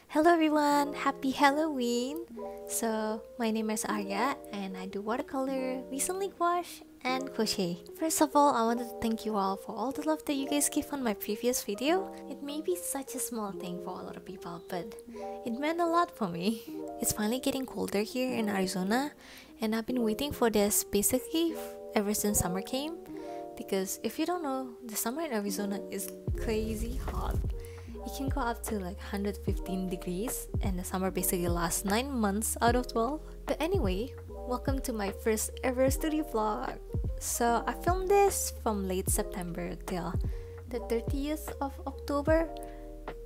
Hello everyone, happy Halloween! So, my name is Arya and I do watercolor, recently gouache, and crochet. First of all, I wanted to thank you all for all the love that you guys gave on my previous video. It may be such a small thing for a lot of people, but it meant a lot for me. It's finally getting colder here in Arizona and I've been waiting for this basically ever since summer came. Because if you don't know, the summer in Arizona is crazy hot. It can go up to like 115 degrees and the summer basically lasts 9 months out of 12. But anyway, welcome to my first ever studio vlog. So I filmed this from late September till the 30th of October,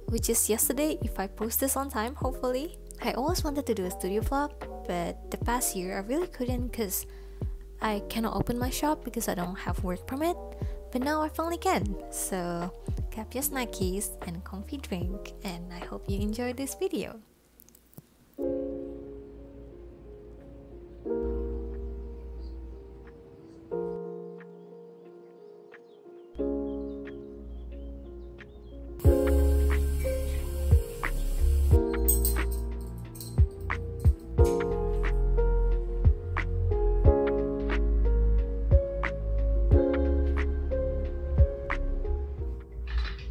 which is yesterday if I post this on time, hopefully. I always wanted to do a studio vlog, but the past year I really couldn't because I cannot open my shop because I don't have work permit. But now I finally can. So grab your snackies and comfy drink, and I hope you enjoy this video.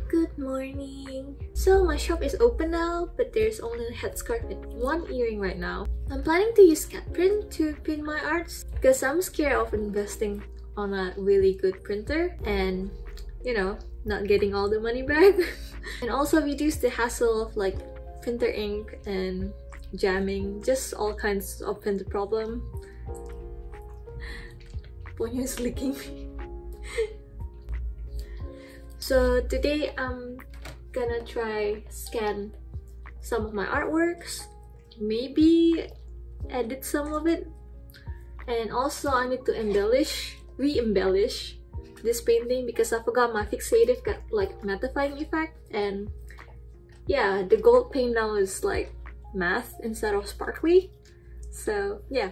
Good morning! So my shop is open now, but there's only a headscarf and one earring right now. I'm planning to use cat print to print my arts because I'm scared of investing on a really good printer and, you know, not getting all the money back. And also reduce the hassle of like printer ink and jamming, just all kinds of printer problem. Ponyo is licking me. So today I'm gonna try scan some of my artworks, maybe edit some of it, and also I need to re-embellish this painting because I forgot my fixative got like mattifying effect, and yeah, the gold paint now is like matte instead of sparkly. So yeah.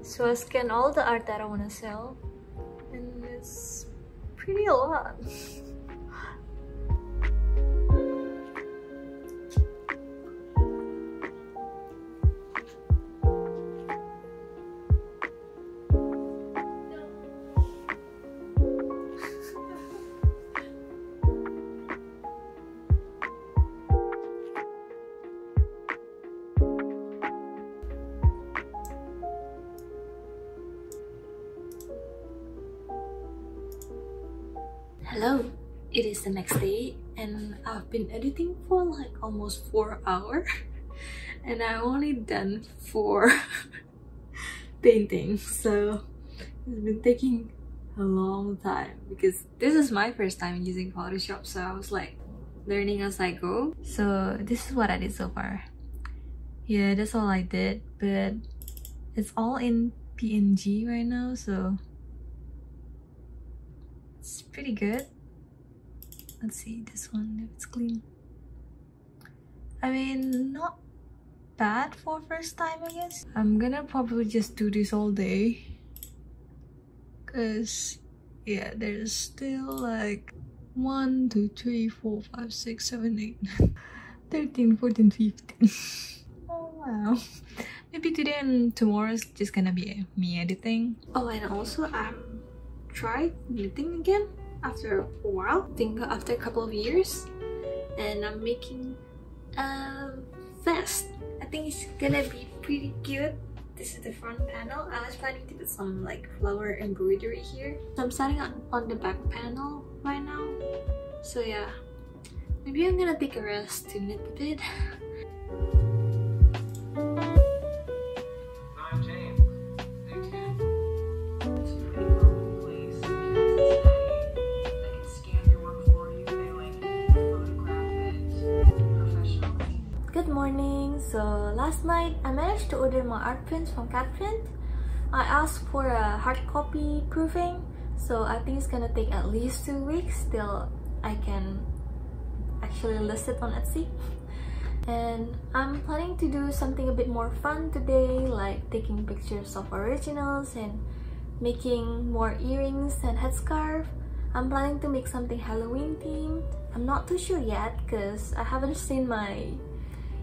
So I scan all the art that I want to sell, and it's pretty a lot. Hello, it is the next day and I've been editing for like almost 4 hours and I only done 4 paintings, so it's been taking a long time because this is my first time using Photoshop, so I was like learning as I go. So this is what I did so far. Yeah, that's all I did, but it's all in PNG right now, so it's pretty good. Let's see this one if it's clean. I mean, not bad for first time, I guess. I'm gonna probably just do this all day because yeah, there's still like 1 2 3 4 5 6 7 8 13 14 15. Oh wow. Maybe today and tomorrow is just gonna be me editing. Oh, and also tried knitting again after a while, I think after a couple of years, and I'm making a vest. I think it's gonna be pretty cute. This is the front panel. I was planning to put some like flower embroidery here. So I'm starting on the back panel right now. So yeah, maybe I'm gonna take a rest to knit a bit. Good morning. So last night I managed to order my art prints from Catprint. I asked for a hard copy proofing, so I think it's gonna take at least 2 weeks till I can actually list it on Etsy. And I'm planning to do something a bit more fun today, like taking pictures of originals and making more earrings and headscarf. I'm planning to make something Halloween themed. I'm not too sure yet because I haven't seen my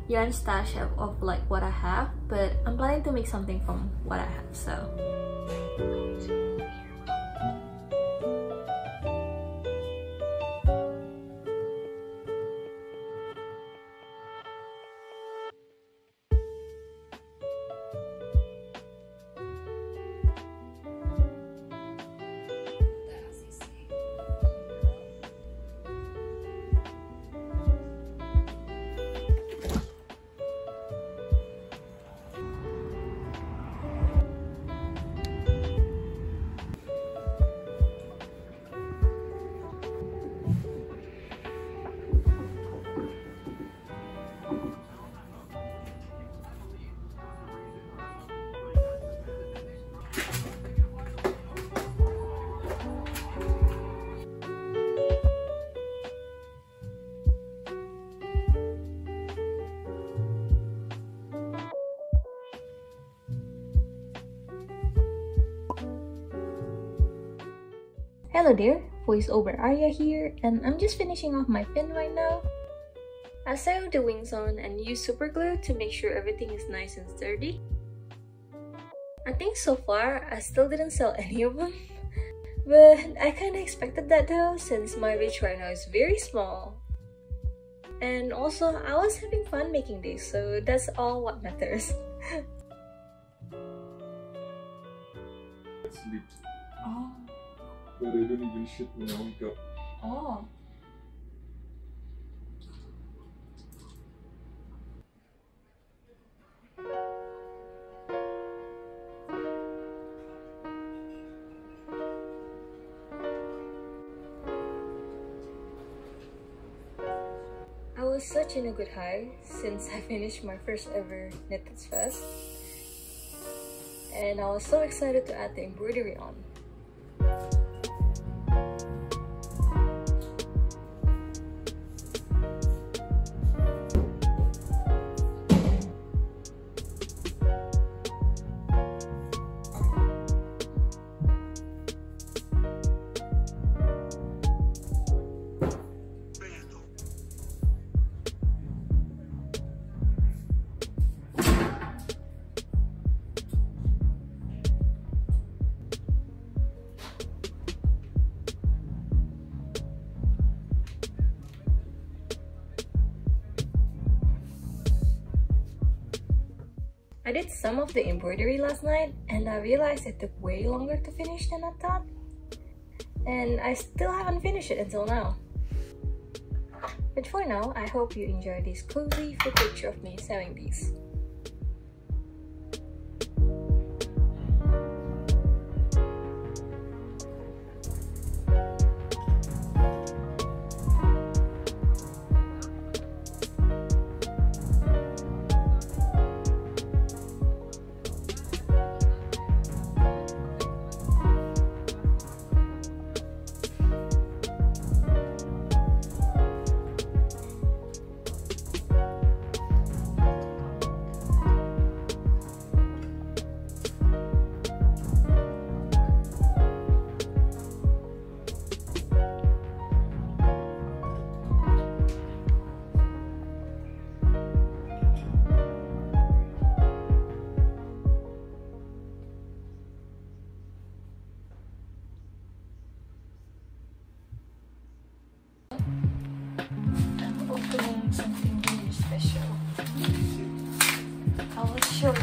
yarn stash of like what I have, but I'm planning to make something from what I have, so. Hello there, voiceover Arya here, and I'm just finishing off my pin right now. I sewed the wings on and used super glue to make sure everything is nice and sturdy. I think so far I still didn't sell any of them, but I kinda expected that though, since my reach right now is very small. And also, I was having fun making these, so that's all what matters. Sleep. Oh. But I don't even shit when I wake up. Oh. I was such in a good high since I finished my first ever Knitted Fest, and I was so excited to add the embroidery on. I did some of the embroidery last night and I realized it took way longer to finish than I thought. And I still haven't finished it until now. But for now, I hope you enjoy this cozy footage of me sewing these. Something really special. I will show you.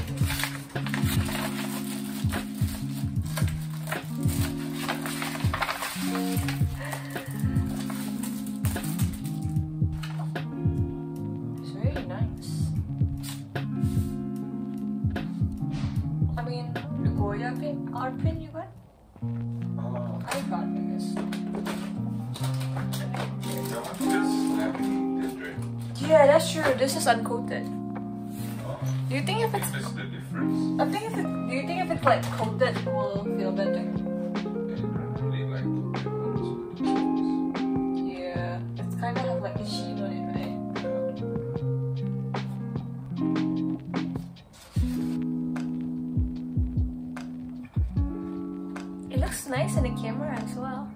art print you got? I got this. Yeah, that's true. This is uncoated. Do you think if it's... This is the difference. I think if it... Do you think if it's like coated, it will feel better? Yeah, it's kind of have like a sheen on it, right? It looks nice in the camera as well.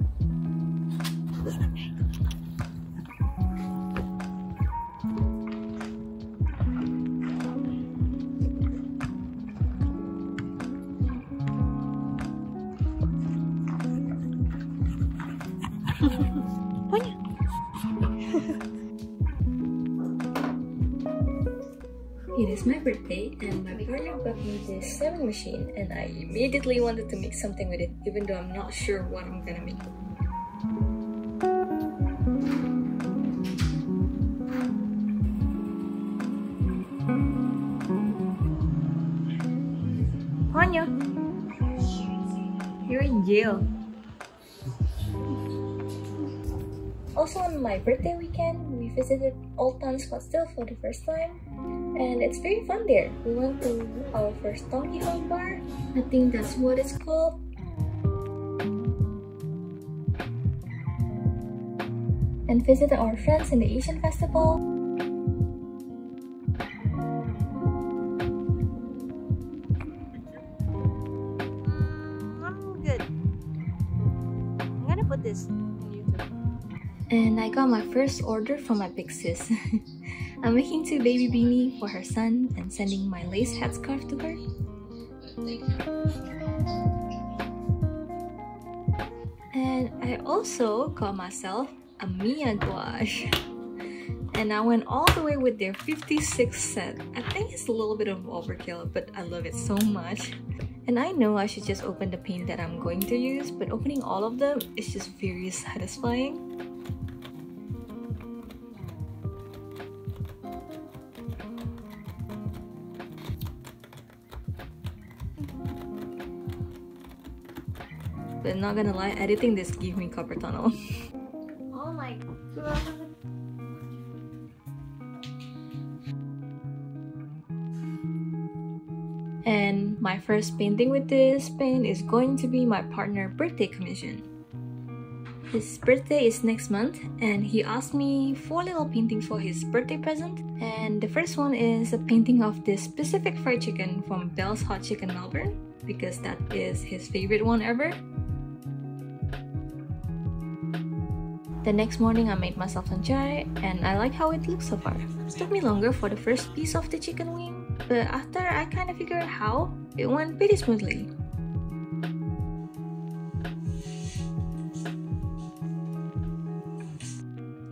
It is my birthday and my partner got me this sewing machine and I immediately wanted to make something with it even though I'm not sure what I'm gonna make. Ponyo! You're in jail. Also on my birthday weekend, we visited Old Town Scottsdale for the first time. And it's very fun there. We went to our first Donkey Kong bar. I think that's what it's called. And visited our friends in the Asian Festival. I'm good. I'm gonna put this on YouTube. And I got my first order from my big sis. I'm making 2 baby beanie for her son and sending my lace headscarf to her. And I also got myself a Miya gouache. And I went all the way with their 56 set. I think it's a little bit of overkill, but I love it so much. And I know I should just open the paint that I'm going to use, but opening all of them is just very satisfying. But not gonna lie, editing this gave me carpal tunnel. Oh my god. And my first painting with this pen is going to be my partner's birthday commission. His birthday is next month and he asked me 4 little paintings for his birthday present. And the first one is a painting of this specific fried chicken from Bell's Hot Chicken Melbourne because that is his favorite one ever. The next morning I made myself some chai and I like how it looks so far. It took me longer for the first piece of the chicken wing, but after I kind of figured out how, it went pretty smoothly.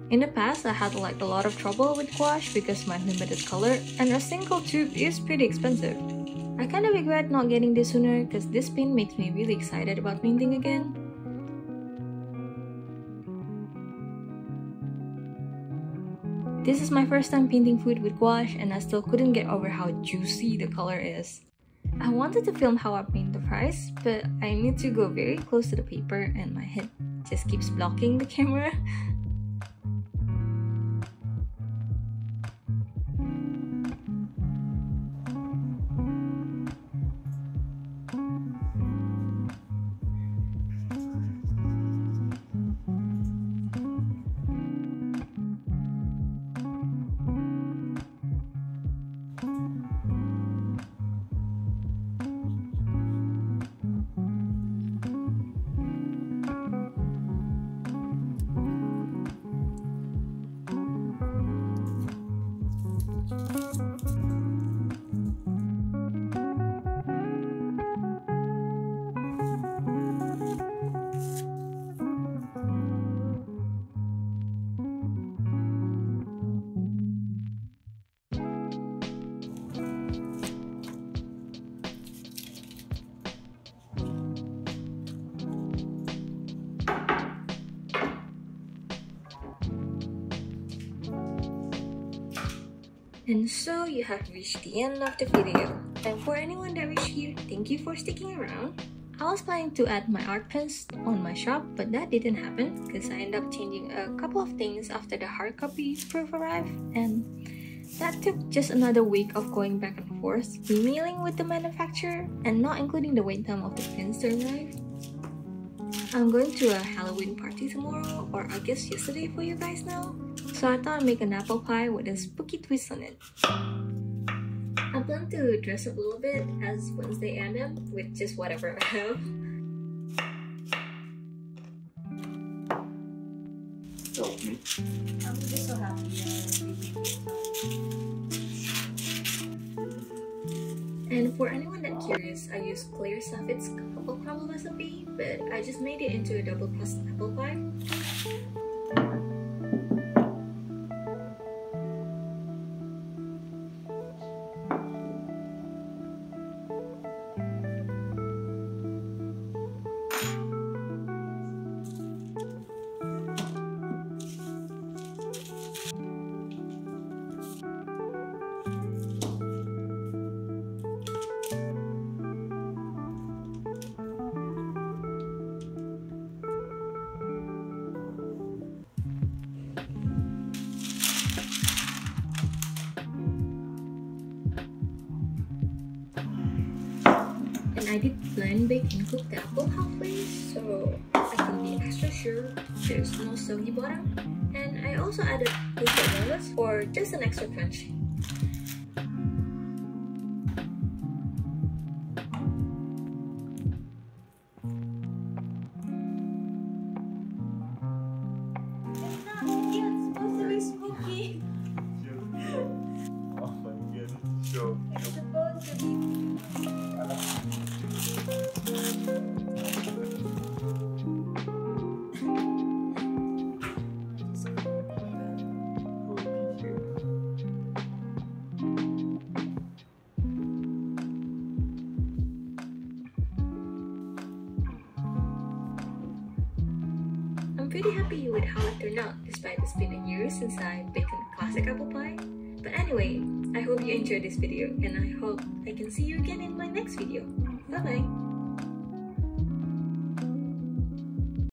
In the past, I had like a lot of trouble with gouache because my limited color and a single tube is pretty expensive. I kind of regret not getting this sooner because this paint makes me really excited about painting again. This is my first time painting food with gouache and I still couldn't get over how juicy the color is. I wanted to film how I paint the fries, but I need to go very close to the paper and my head just keeps blocking the camera. And so you have reached the end of the video. And for anyone that reached here, thank you for sticking around. I was planning to add my art pens on my shop, but that didn't happen because I ended up changing a couple of things after the hard copy proof arrived, and that took just another week of going back and forth, emailing with the manufacturer, and not including the wait time of the pens to arrive. I'm going to a Halloween party tomorrow, or I guess yesterday for you guys now, so I thought I'd make an apple pie with a spooky twist on it. I plan to dress up a little bit as Wednesday Adam with just whatever I have. Help me. I'm just so happy. And for anyone that's curious, I used clear Saffit's apple crumble recipe, but I just made it into a double crust apple pie. And I did blend, bake, and cook the apple halfway, so I can be extra sure there's no soggy bottom. And I also added toasted walnuts for just an extra crunch. It's supposed to be spooky. Oh my god, so It's supposed to be. I'm pretty happy with how it turned out, despite it's been a year since I baked a classic apple pie. But anyway, I hope you enjoyed this video, and I hope I can see you again in my next video. Bye bye!